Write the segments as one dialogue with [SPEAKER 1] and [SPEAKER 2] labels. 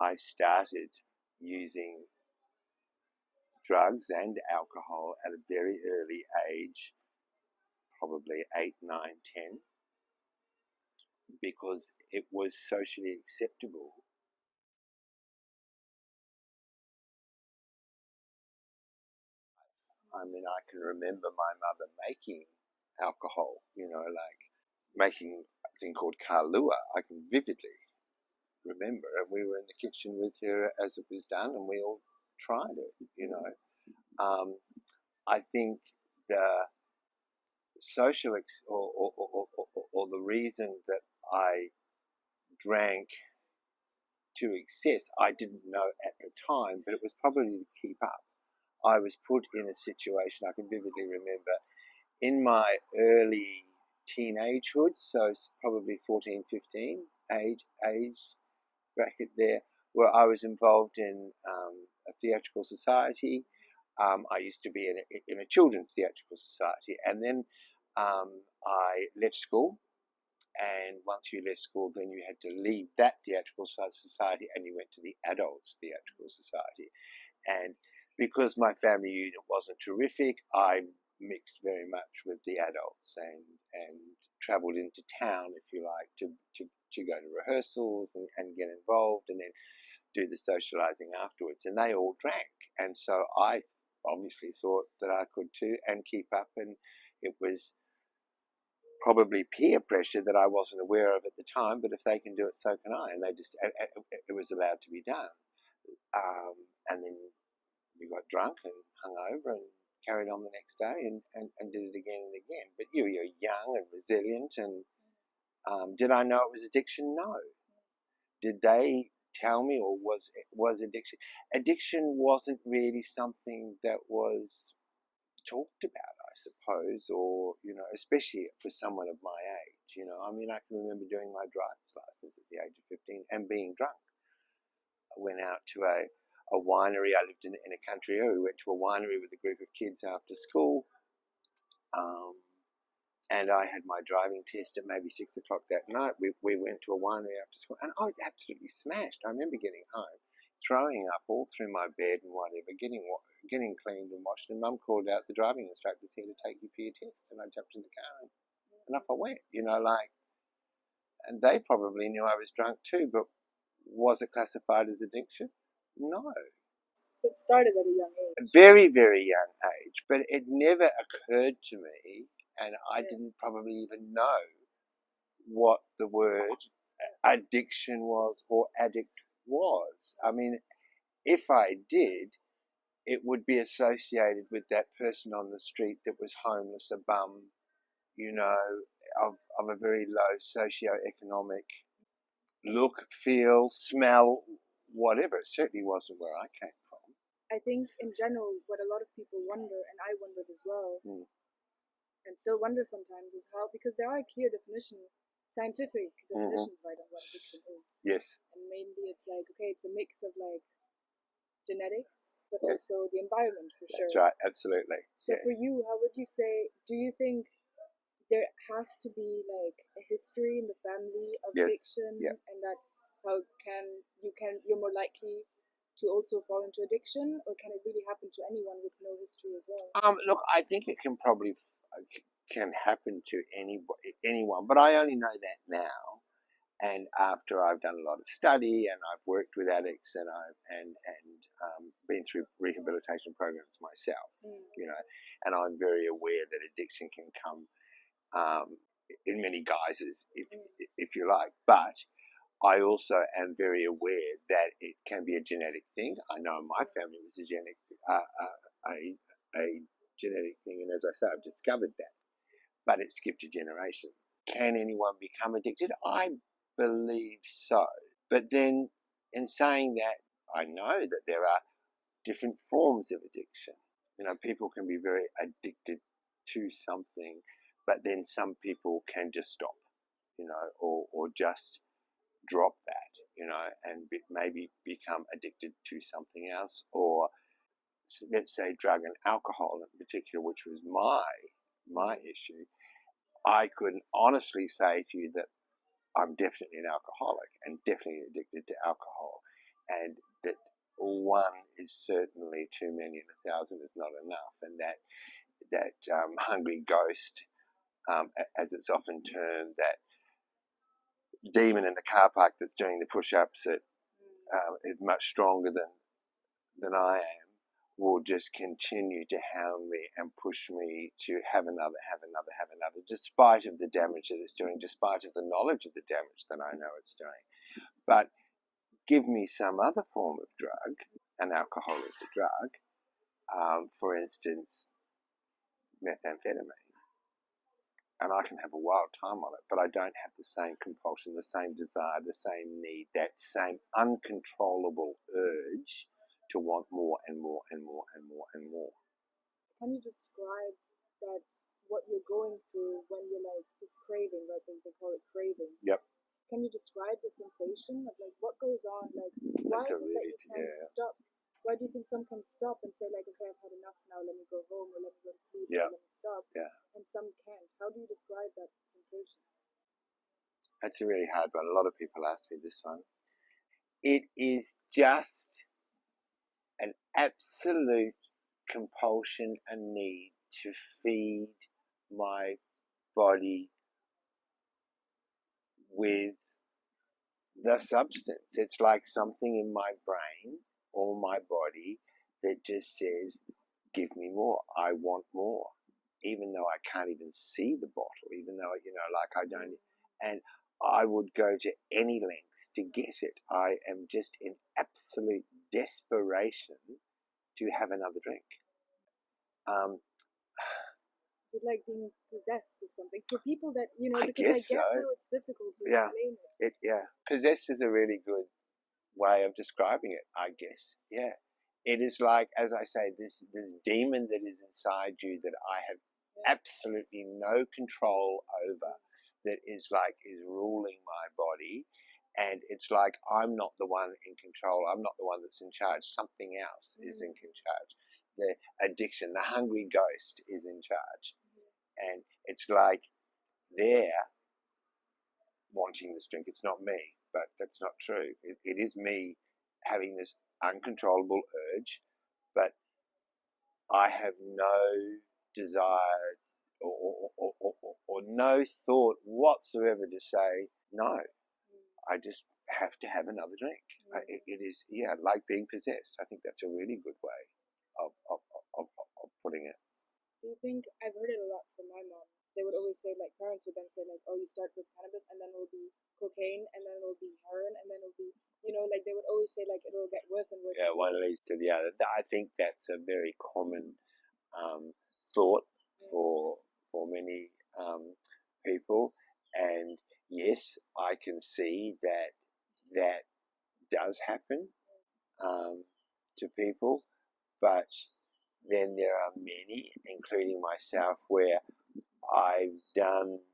[SPEAKER 1] I started using drugs and alcohol at a very early age, probably 8, 9, 10, because it was socially acceptable. I mean, I can remember my mother making alcohol, like making a thing called Kahlua. I can vividly remember. And we were in the kitchen with her as it was done, and we all tried it. I think the social or the reason that I drank to excess, I didn't know at the time, but it was probably to keep up. I was put in a situation, I can vividly remember, in my early teenagehood, so probably 14, 15 age bracket there, where I was involved in a theatrical society. I used to be in a children's theatrical society, and then I left school. And once you left school, then you had to leave that theatrical society and you went to the adults theatrical society. And because my family unit wasn't terrific, I mixed very much with the adults and travelled into town, if you like, to go to rehearsals and get involved and then do the socialising afterwards. And they all drank. And so I obviously thought that I could too and keep up. And it was probably peer pressure that I wasn't aware of at the time, but if they can do it, so can I. And it was allowed to be done. And then we got drunk and hung over and carried on the next day and did it again and again. But you're young and resilient. And did I know it was addiction? No. Did they tell me, or was addiction? Addiction wasn't really something that was talked about, I suppose, or especially for someone of my age. I mean, I can remember doing my driver's license at the age of 15 and being drunk. I went out to a winery. I lived in a country area. We went to a winery with a group of kids after school, and I had my driving test at maybe 6 o'clock that night. We went to a winery after school, and I was absolutely smashed. I remember getting home, throwing up all through my bed and whatever, getting cleaned and washed, and Mum called out, the driving instructor's here to take you for your test, and I jumped in the car and off I went, and they probably knew I was drunk too, but was it classified as addiction? No.
[SPEAKER 2] So it started at a young age.
[SPEAKER 1] A very, very young age, but it never occurred to me, and I didn't probably even know what the word addiction was or addict was. I mean, if I did, it would be associated with that person on the street that was homeless, a bum, of a very low socio-economic look, feel, smell, whatever. It certainly wasn't where I came from.
[SPEAKER 2] I think in general, what a lot of people wonder, and I wondered as well, and still wonder sometimes, is how, because there are clear scientific definitions, right, of what addiction is.
[SPEAKER 1] Yes.
[SPEAKER 2] And mainly it's like, okay, it's a mix of like genetics, but also the environment, for sure.
[SPEAKER 1] That's right, absolutely.
[SPEAKER 2] So for you, how would you say, do you think there has to be like a history in the family of addiction, and that's how you're more likely to also fall into addiction, or can it really happen to anyone with no history as well?
[SPEAKER 1] Look, I think it can probably can happen to anyone, but I only know that now. And after I've done a lot of study and I've worked with addicts and I've been through rehabilitation programs myself, and I'm very aware that addiction can come in many guises, if you like. But I also am very aware that it can be a genetic thing. I know my family was a genetic thing, and as I say, I've discovered that. But it skipped a generation. Can anyone become addicted? I believe so. But then in saying that, I know that there are different forms of addiction. People can be very addicted to something, but then some people can just stop, or just drop that, and maybe become addicted to something else, or let's say drug and alcohol in particular, which was my issue. I could honestly say to you that I'm definitely an alcoholic and definitely addicted to alcohol. and that one is certainly too many and 1,000 is not enough, and that hungry ghost, as it's often termed, that demon in the car park that's doing the push-ups that is much stronger than I am, will just continue to hound me and push me to have another, despite of the damage that it's doing, despite of the knowledge of the damage that I know it's doing. But give me some other form of drug, and alcohol is a drug, for instance, methamphetamine, and I can have a wild time on it, but I don't have the same compulsion, the same desire, the same need, that same uncontrollable urge to want more and more and more and more and more.
[SPEAKER 2] Can you describe that, what you're going through when you're like this craving, right? They call it craving.
[SPEAKER 1] Yep.
[SPEAKER 2] Can you describe the sensation of like what goes on? Like, why is it that you can't stop? Why do you think some can stop and say like, okay, I've had enough now, let me go home, or let me go and sleep, or let me stop?
[SPEAKER 1] Yeah.
[SPEAKER 2] And some can't. How do you describe that sensation?
[SPEAKER 1] That's a really hard one. A lot of people ask me this one. It is just an absolute compulsion and need to feed my body with the substance. It's like something in my brain or my body that just says, give me more. I want more. Even though I can't even see the bottle, even though, like I don't, and I would go to any lengths to get it. I am just in absolute desperation to have another drink.
[SPEAKER 2] Is it like being possessed or something? For people that,
[SPEAKER 1] I
[SPEAKER 2] because
[SPEAKER 1] guess
[SPEAKER 2] I get
[SPEAKER 1] so.
[SPEAKER 2] how it's difficult to explain it.
[SPEAKER 1] Possessed is a really good way of describing it, I guess. Yeah. It is like, as I say, this demon that is inside you that I have absolutely no control over, that is ruling my body. And it's like I'm not the one in control. I'm not the one that's in charge. Something else is in charge. The addiction, the hungry ghost is in charge. And it's like they're wanting this drink. It's not me, but that's not true. It is me having this uncontrollable urge, but I have no desire or no thought whatsoever to say no. I just have to have another drink. It is, like being possessed. I think that's a really good way of putting it.
[SPEAKER 2] Do you think, I've heard it a lot from my mom, they would always say, like, parents would then say, like, oh, you start with cannabis, and then it'll be cocaine, and then it'll be heroin, and then it'll be, like, they would always say, like, it'll get worse and worse.
[SPEAKER 1] Yeah,
[SPEAKER 2] and
[SPEAKER 1] one
[SPEAKER 2] worse.
[SPEAKER 1] leads to the other. I think that's a very common thought for many people, and yes, I can see that does happen to people, but then there are many, including myself, where I've done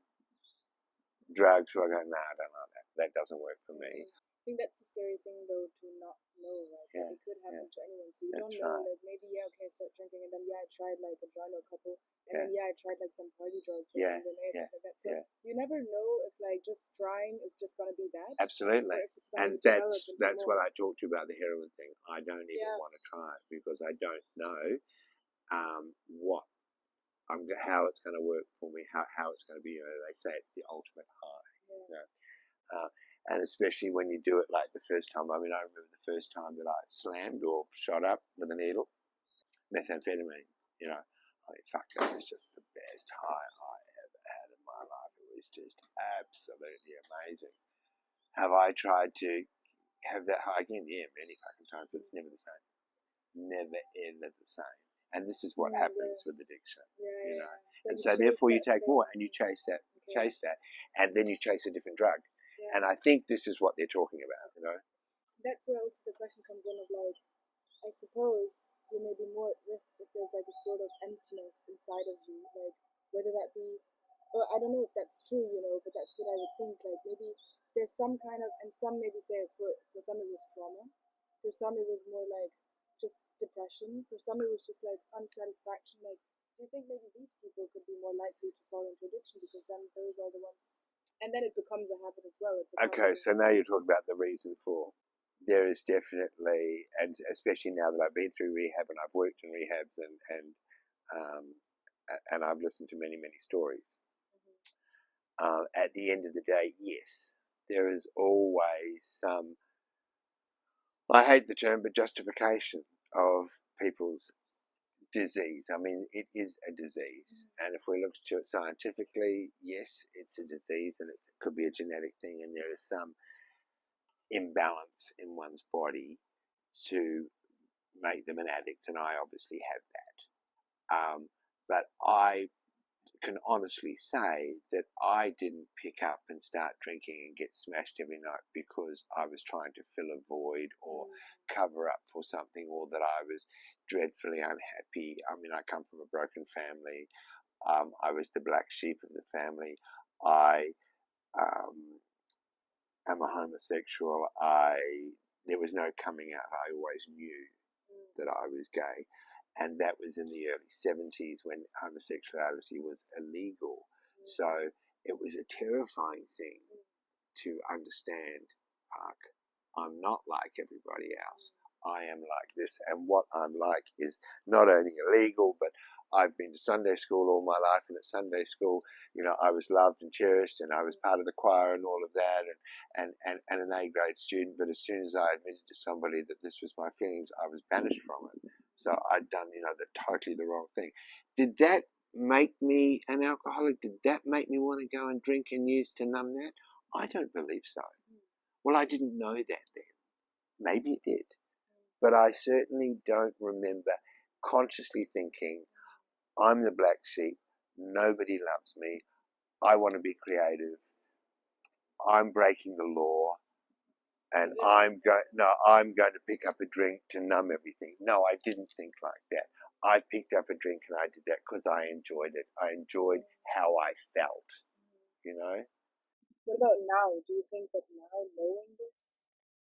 [SPEAKER 1] drugs where I go, no, I don't like that. That doesn't work for me.
[SPEAKER 2] I think that's the scary thing, though, to not know, right? It could happen to anyone. So you don't know, like, maybe, okay, I start drinking, and then, I tried, like, a dry a couple, and then, I tried, like, some party drugs, like, MDMA, things like that. So you never know if, like, just trying is just going to be that.
[SPEAKER 1] Absolutely.
[SPEAKER 2] Or if it's
[SPEAKER 1] and that's what I talked to you about the heroin thing. I don't even want to try it because I don't know how it's going to work for me, how it's going to be. They say it's the ultimate high. And especially when you do it like the first time. I mean, I remember the first time that I slammed or shot up with a needle, methamphetamine. Fuck, that was just the best high I ever had in my life. It was just absolutely amazing. Have I tried to have that high again? Yeah, many fucking times, but it's never the same. Never ever the same. And this is what happens with addiction, And so therefore you take more and you chase that, and then you chase a different drug. And I think this is what they're talking about,
[SPEAKER 2] That's where also the question comes in of like, I suppose you may be more at risk if there's like a sort of emptiness inside of you, like whether that be, or I don't know if that's true, but that's what I would think. Like maybe there's some kind of, and some maybe say for some it was trauma, for some it was more like just depression, for some it was just like unsatisfaction. Like, do you think maybe these people could be more likely to fall into addiction because then those are the ones, and then it becomes a habit as well.
[SPEAKER 1] Okay, so now you're talking about the reason for. there is definitely, and especially now that I've been through rehab and I've worked in rehabs and I've listened to many, many stories. At the end of the day, yes, there is always some, I hate the term, but justification of people's disease. I mean, it is a disease. And if we look to it scientifically, yes, it's a disease and it could be a genetic thing, and there is some imbalance in one's body to make them an addict, and I obviously have that. But I can honestly say that I didn't pick up and start drinking and get smashed every night because I was trying to fill a void or cover up for something, or that I was dreadfully unhappy. I mean, I come from a broken family. I was the black sheep of the family. I am a homosexual. There was no coming out. I always knew that I was gay. And that was in the early 70s when homosexuality was illegal. So it was a terrifying thing to understand, Mark, I'm not like everybody else. I am like this. And what I'm like is not only illegal, but I've been to Sunday school all my life. And at Sunday school, you know, I was loved and cherished, and I was part of the choir and all of that, and an A grade student. But as soon as I admitted to somebody that this was my feelings, I was banished from it. So I'd done, you know, totally the wrong thing. Did that make me an alcoholic? Did that make me want to go and drink and use to numb that? I don't believe so. Well, I didn't know that then. Maybe it did. But I certainly don't remember consciously thinking, I'm the black sheep, nobody loves me, I want to be creative, I'm breaking the law, and I'm going to pick up a drink to numb everything. No, I didn't think like that. I picked up a drink and I did that because I enjoyed it. I enjoyed how I felt, you know.
[SPEAKER 2] What about now? Do you think that now, knowing this,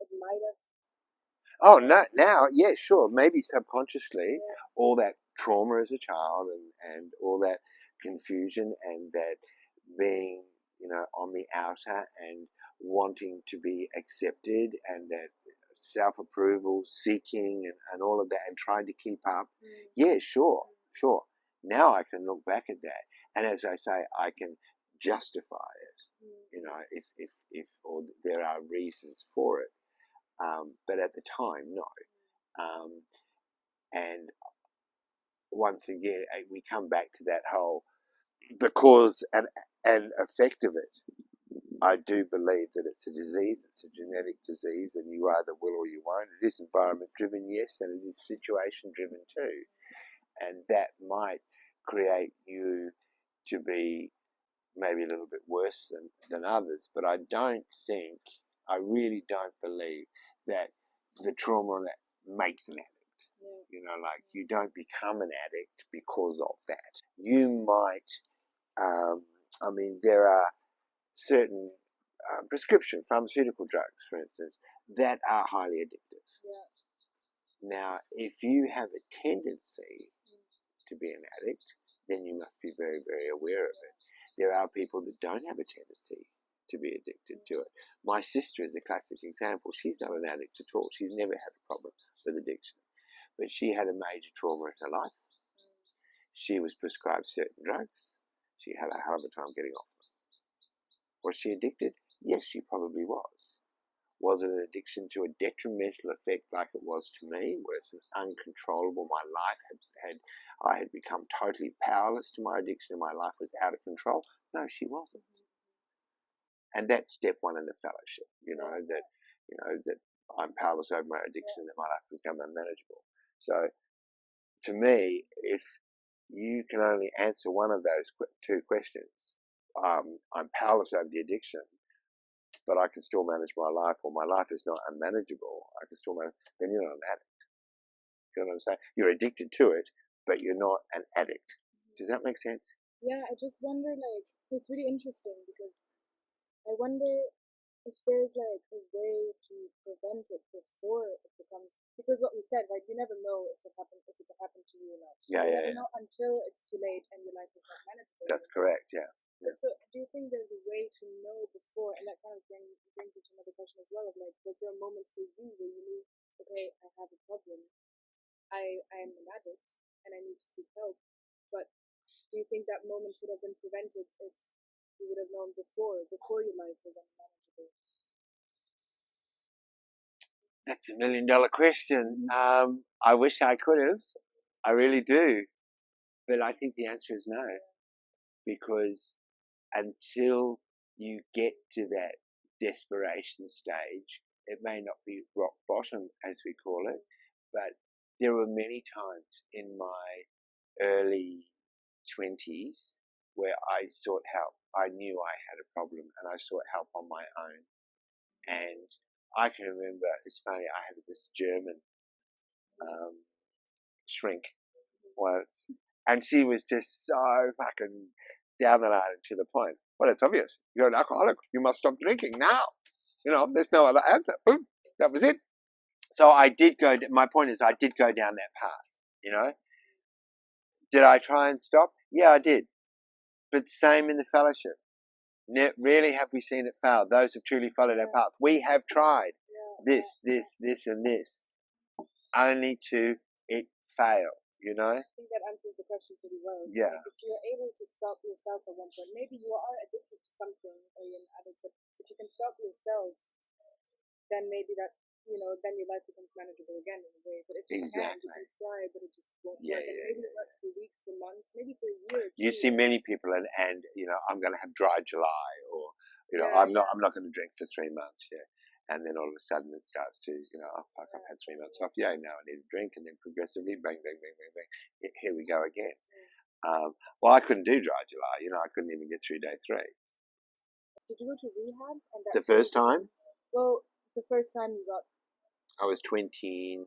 [SPEAKER 2] it might have...
[SPEAKER 1] Oh, no, now, yeah, sure. Maybe subconsciously, all that trauma as a child and all that confusion and that being, you know, on the outer and wanting to be accepted, and that self-approval seeking and all of that, and trying to keep up. Yeah, sure. Now I can look back at that, and as I say, I can justify it, you know, if or there are reasons for it. But at the time, no. And once again, we come back to that whole, the cause and effect of it. I do believe that it's a disease, it's a genetic disease, and you either will or you won't. It is environment driven, yes, and it is situation driven too. And that might create you to be maybe a little bit worse than others. But I really don't believe that the trauma that makes an addict. You know, like, you don't become an addict because of that. You might, I mean, there are certain prescription pharmaceutical drugs, for instance, that are highly addictive. Now, if you have a tendency to be an addict, then you must be very, very aware of it. There are people that don't have a tendency to be addicted to it. My sister is a classic example. She's not an addict at all. She's never had a problem with addiction. But she had a major trauma in her life. She was prescribed certain drugs. She had a hell of a time getting off them. Was she addicted? Yes, she probably was. Was it an addiction to a detrimental effect like it was to me, where it's uncontrollable? My life I had become totally powerless to my addiction and my life was out of control? No, she wasn't. And that's step one in the fellowship, that I'm powerless over my addiction, that my life become unmanageable. So to me, if you can only answer one of those two questions, I'm powerless over the addiction, but I can still manage my life, or my life is not unmanageable, I can still manage, then you're not an addict. You know what I'm saying? You're addicted to it, but you're not an addict. Does that make sense?
[SPEAKER 2] Yeah, I just wonder, like, it's really interesting because I wonder if there's like a way to prevent it before it becomes, because what we said, right, you never know if it can happen to you or not. So you never know until it's too late and your life is not manageable.
[SPEAKER 1] That's correct, yeah.
[SPEAKER 2] But so, do you think there's a way to know before, and that kind of brings me to another question as well, of like, was there a moment for you where you knew, okay, I have a problem, I am an addict, and I need to seek help, but do you think that moment would have been prevented if you would have known before your life was unmanageable?
[SPEAKER 1] That's $1 million question. I wish I could have. I really do. But I think the answer is no. Because until you get to that desperation stage, it may not be rock bottom, as we call it, but there were many times in my early 20s where I sought help. I knew I had a problem and I sought help on my own. And I can remember, it's funny, I had this German shrink once, and she was just so fucking down the line and to the point. Well, it's obvious. You're an alcoholic. You must stop drinking now. There's no other answer. Boom. That was it. So I did go, my point is I did go down that path, Did I try and stop? Yeah, I did. But same in the fellowship. Rarely have we seen it fail. Those who truly followed our path. We have tried this, and this, only to it fail,
[SPEAKER 2] I think that answers the question pretty well. It's like if you're able to stop yourself at one point, maybe you are addicted to something or you're an addict, but if you can stop yourself, then maybe that, then your life becomes manageable again in a way. But if you can't, you can try, but it just won't work. And maybe it works for weeks, for months, maybe for a year.
[SPEAKER 1] You see many people and I'm going to have dry July, or I'm not going to drink for 3 months. And then all of a sudden it starts to, oh fuck, I've had 3 months off. Yeah, now I need a drink, and then progressively, bang, bang, bang, bang, bang. Here we go again. Well, I couldn't do dry July. I couldn't even get through day 3.
[SPEAKER 2] Did you go to rehab? And
[SPEAKER 1] the first time?
[SPEAKER 2] Well, the first time you got.
[SPEAKER 1] I was 29.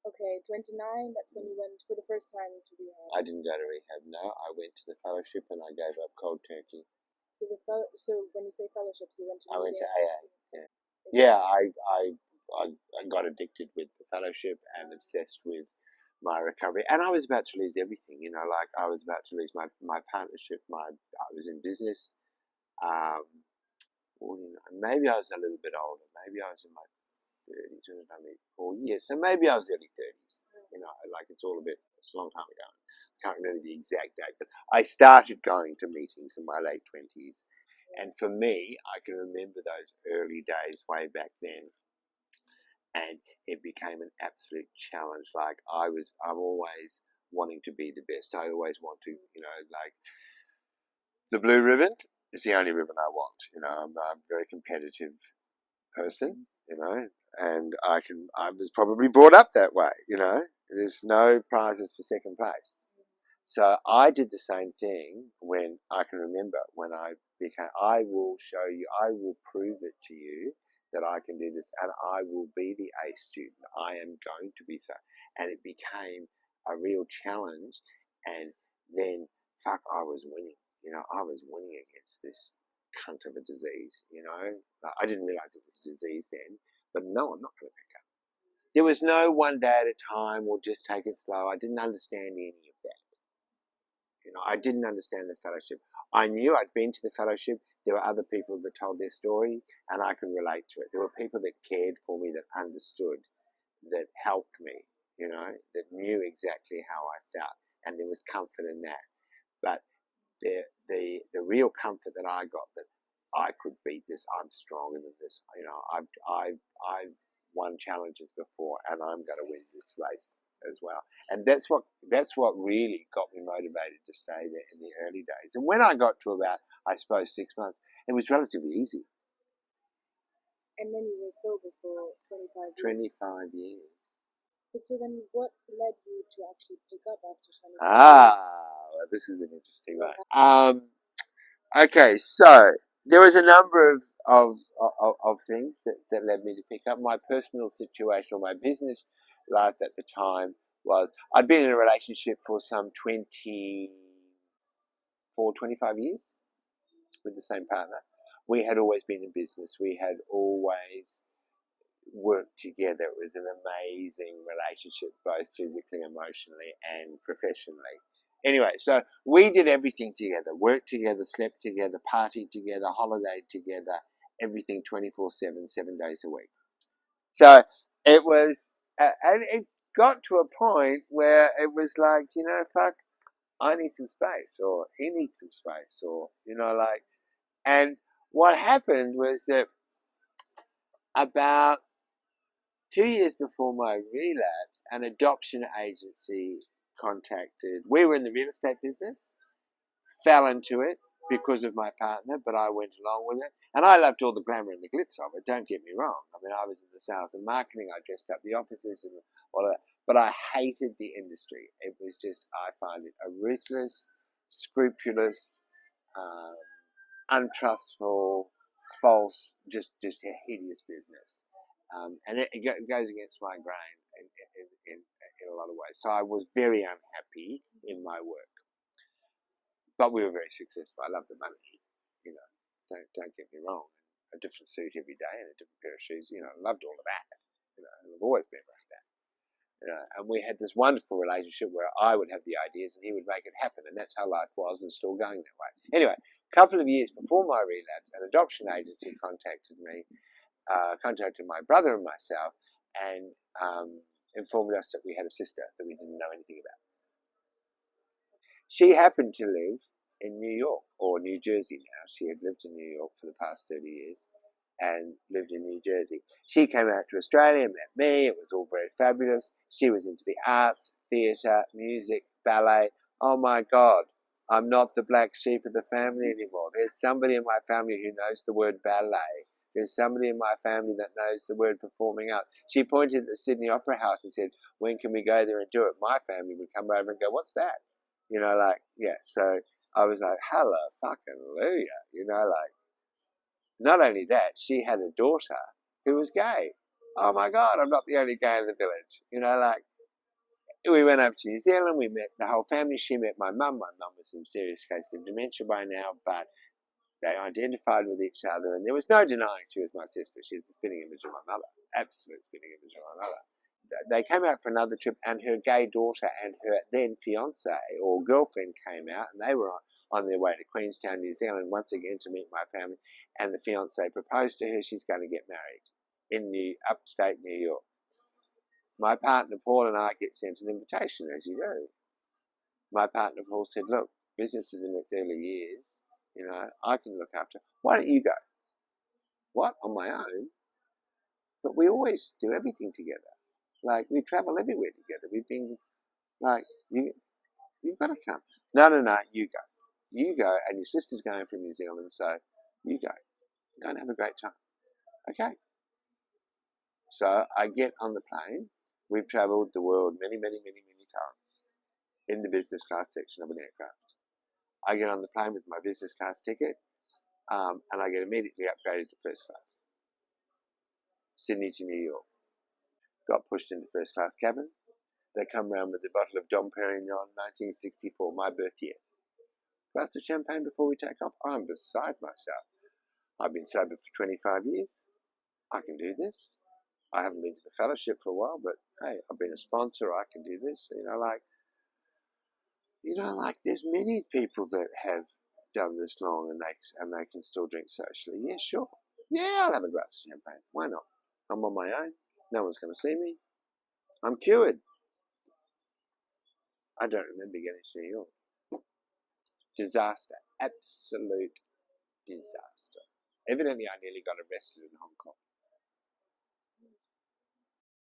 [SPEAKER 2] Okay, 29. That's when you went for the first time to rehab.
[SPEAKER 1] I didn't go to rehab. No, I went to the fellowship and I gave up cold turkey.
[SPEAKER 2] So when you say fellowships, you went to.
[SPEAKER 1] I went to AA. Yeah, I got addicted with the fellowship and obsessed with my recovery, and I was about to lose everything. Like I was about to lose my partnership. I was in business. Maybe I was a little bit older. Maybe I was in my 30s when it only 4 years. So maybe I was early 30s. Like it's a long time ago. I can't remember the exact date, but I started going to meetings in my late 20s. And for me, I can remember those early days way back then. And it became an absolute challenge. Like I'm always wanting to be the best. I always want to, like the blue ribbon is the only ribbon I want. I'm a very competitive person, and I was probably brought up that way, There's no prizes for second place. So I did the same thing when I can remember when I will show you, I will prove it to you that I can do this, and I will be the A student. I am going to be so. And it became a real challenge, and then, fuck, I was winning. I was winning against this cunt of a disease, I didn't realize it was a disease then, but no, I'm not going to pick up. There was no one day at a time or just take it slow. I didn't understand any of that. I didn't understand the fellowship. I knew I'd been to the fellowship. There were other people that told their story, and I could relate to it. There were people that cared for me, that understood, that helped me, that knew exactly how I felt, and there was comfort in that. But the real comfort that I got, that I could beat this, I'm stronger than this. I've won challenges before, and I'm going to win this race as well. And that's what really got me motivated to stay there in the early days. And when I got to about, I suppose, 6 months, it was relatively easy.
[SPEAKER 2] And then you were sober for 25 years.
[SPEAKER 1] 25 years.
[SPEAKER 2] So then what led you to actually pick up after 25 years?
[SPEAKER 1] Well, this is an interesting one. Okay, so there was a number of things that led me to pick up. My personal situation, or my business life at the time, was I'd been in a relationship for some 25 years with the same partner. We had always been in business. We had always worked together. It was an amazing relationship, both physically, emotionally, and professionally. Anyway, so we did everything together, worked together, slept together, partied together, holidayed together, everything 24/7, 7 days a week. So it was, and it got to a point where it was like, fuck, I need some space, or he needs some space, or, and what happened was that about 2 years before my relapse, an adoption agency we were in the real estate business, fell into it because of my partner, but I went along with it. And I loved all the glamour and the glitz of it, don't get me wrong. I mean, I was in the sales and marketing, I dressed up the offices and all of that, but I hated the industry. It was just, I find it a ruthless, scrupulous, untrustful, false, just a hideous business. And it goes against my grain in a lot of ways. So I was very unhappy in my work. But we were very successful. I loved the money, don't get me wrong. A different suit every day and a different pair of shoes, I loved all of that. I've always been like that. And we had this wonderful relationship where I would have the ideas and he would make it happen. And that's how life was and still going that way. Anyway, a couple of years before my relapse, an adoption agency contacted my brother and myself, and informed us that we had a sister that we didn't know anything about. She happened to live in New York, or New Jersey now. She had lived in New York for the past 30 years and lived in New Jersey. She came out to Australia, met me. It was all very fabulous. She was into the arts, theatre, music, ballet. Oh my God, I'm not the black sheep of the family anymore. There's somebody in my family who knows the word ballet. There's somebody in my family that knows the word performing arts. She pointed at the Sydney Opera House and said, when can we go there and do it? My family would come over and go, what's that? So I was like, hallelujah, not only that, she had a daughter who was gay. Oh my God, I'm not the only gay in the village. We went over to New Zealand, we met the whole family. She met my mum. My mum was in serious case of dementia by now, but they identified with each other, and there was no denying she was my sister. She's a spinning image of my mother, absolute spinning image of my mother. They came out for another trip, and her gay daughter and her then fiance or girlfriend came out, and they were on their way to Queenstown, New Zealand, once again to meet my family. And the fiance proposed to her. She's going to get married in upstate New York. My partner Paul and I get sent an invitation, as you do. My partner Paul said, "Look, business is in its early years. I can look after. Why don't you go?" What? On my own? But we always do everything together. Like, we travel everywhere together. We've been, like, you've got to come. No, you go. You go, and your sister's going from New Zealand, so you go. Go and have a great time. Okay. So I get on the plane. We've travelled the world many, many, many, many times in the business class section of an aircraft. I get on the plane with my business class ticket, and I get immediately upgraded to first class. Sydney to New York. Got pushed into first class cabin. They come round with a bottle of Dom Perignon, 1964, my birth year. Glass of champagne before we take off. I'm beside myself. I've been sober for 25 years. I can do this. I haven't been to the fellowship for a while, but hey, I've been a sponsor. I can do this. There's many people that have done this long and they can still drink socially. Yeah, sure. Yeah, I'll have a glass of champagne. Why not? I'm on my own. No one's going to see me. I'm cured. I don't remember getting to New York. Disaster. Absolute disaster. Evidently, I nearly got arrested in Hong Kong.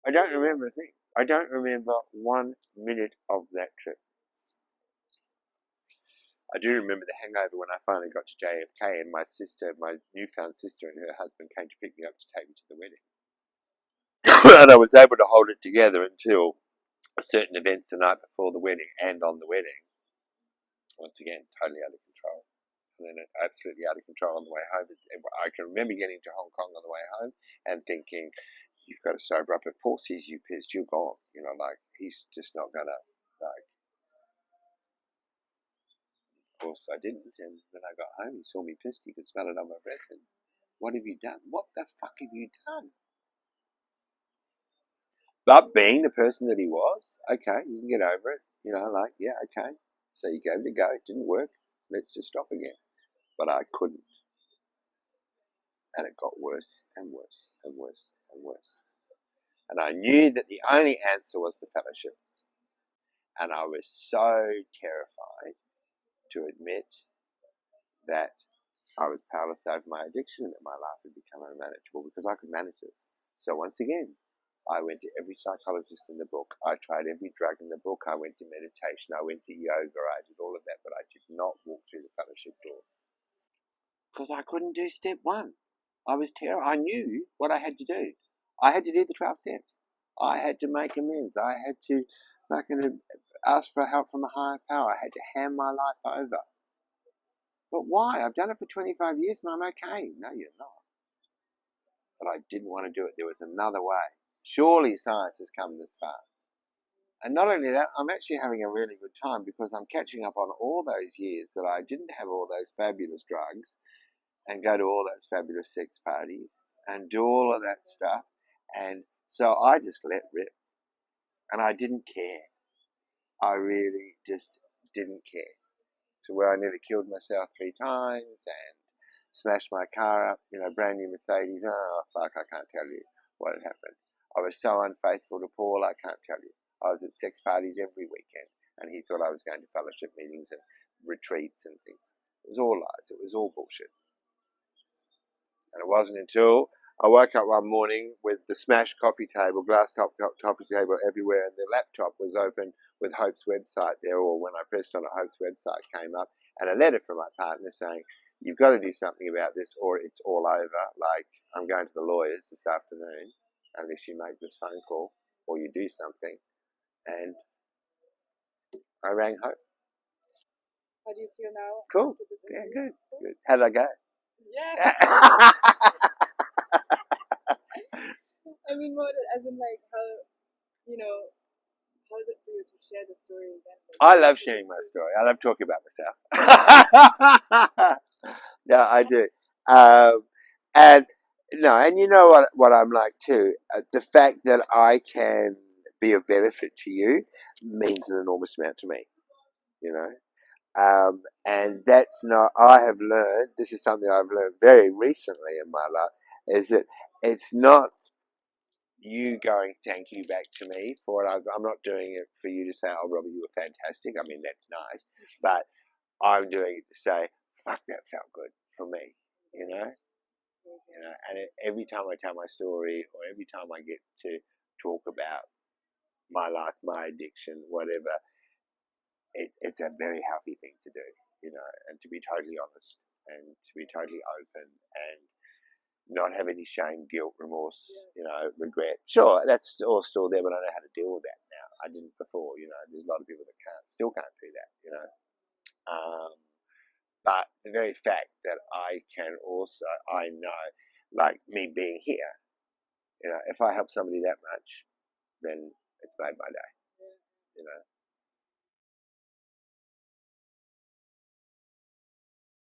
[SPEAKER 1] I don't remember a thing. I don't remember 1 minute of that trip. I do remember the hangover when I finally got to JFK and my newfound sister and her husband came to pick me up to take me to the wedding. And I was able to hold it together until certain events the night before the wedding and on the wedding. Once again, totally out of control. And then absolutely out of control on the way home. I can remember getting to Hong Kong on the way home and thinking, you've got to sober up. Of course he's you pissed, you're gone. He's just not going to, Of course I didn't. And when I got home, he saw me pissed. He could smell it on my breath. And what have you done? What the fuck have you done? But being the person that he was, okay, you can get over it. Yeah, okay. So you gave it a go. It didn't work. Let's just stop again. But I couldn't. And it got worse and worse and worse and worse. And I knew that the only answer was the fellowship. And I was so terrified to admit that I was powerless over my addiction, that my life had become unmanageable, because I could manage this. So once again, I went to every psychologist in the book. I tried every drug in the book. I went to meditation. I went to yoga. I did all of that, but I did not walk through the fellowship doors because I couldn't do step one. I was terrified. I knew what I had to do. I had to do the 12 steps. I had to make amends. I had to ask for help from a higher power. I had to hand my life over. But why? I've done it for 25 years and I'm okay. No, you're not. But I didn't want to do it. There was another way. Surely science has come this far. And not only that, I'm actually having a really good time because I'm catching up on all those years that I didn't have all those fabulous drugs and go to all those fabulous sex parties and do all of that stuff. And so I just let rip. And I didn't care. I really just didn't care. To where I nearly killed myself 3 times and smashed my car up, brand new Mercedes. Oh, fuck, I can't tell you what had happened. I was so unfaithful to Paul, I can't tell you. I was at sex parties every weekend, and he thought I was going to fellowship meetings and retreats and things. It was all lies. It was all bullshit. And it wasn't until I woke up one morning with the smashed coffee table, glass top coffee table everywhere, and the laptop was open with Hope's website there, or when I pressed on Hope's website came up, and a letter from my partner saying, you've got to do something about this or it's all over. Like, I'm going to the lawyers this afternoon unless you make this phone call or you do something. And I rang Hope.
[SPEAKER 2] How do you feel now?
[SPEAKER 1] Cool. Yeah, good. Good. How did I go?
[SPEAKER 2] Yes. I mean, more as in like how, how is it for you to share the story again?
[SPEAKER 1] I love sharing my story. I love talking about myself. No, I do. And you know what I'm like too. The fact that I can be of benefit to you means an enormous amount to me. And that's not. I have learned. This is something I've learned very recently in my life. Is that it's not you going thank you back to me for it. I'm not doing it for you to say, oh, Robbie, you were fantastic. I mean, that's nice. But I'm doing it to say, fuck, that felt good for me, and every time I tell my story or every time I get to talk about my life, my addiction, whatever, it's a very healthy thing to do, and to be totally honest and to be totally open and not have any shame, guilt, remorse, regret. Sure, that's all still there, but I know how to deal with that now. I didn't before, there's a lot of people that still can't do that, But the very fact that I know, like me being here, if I help somebody that much, then it's made my day,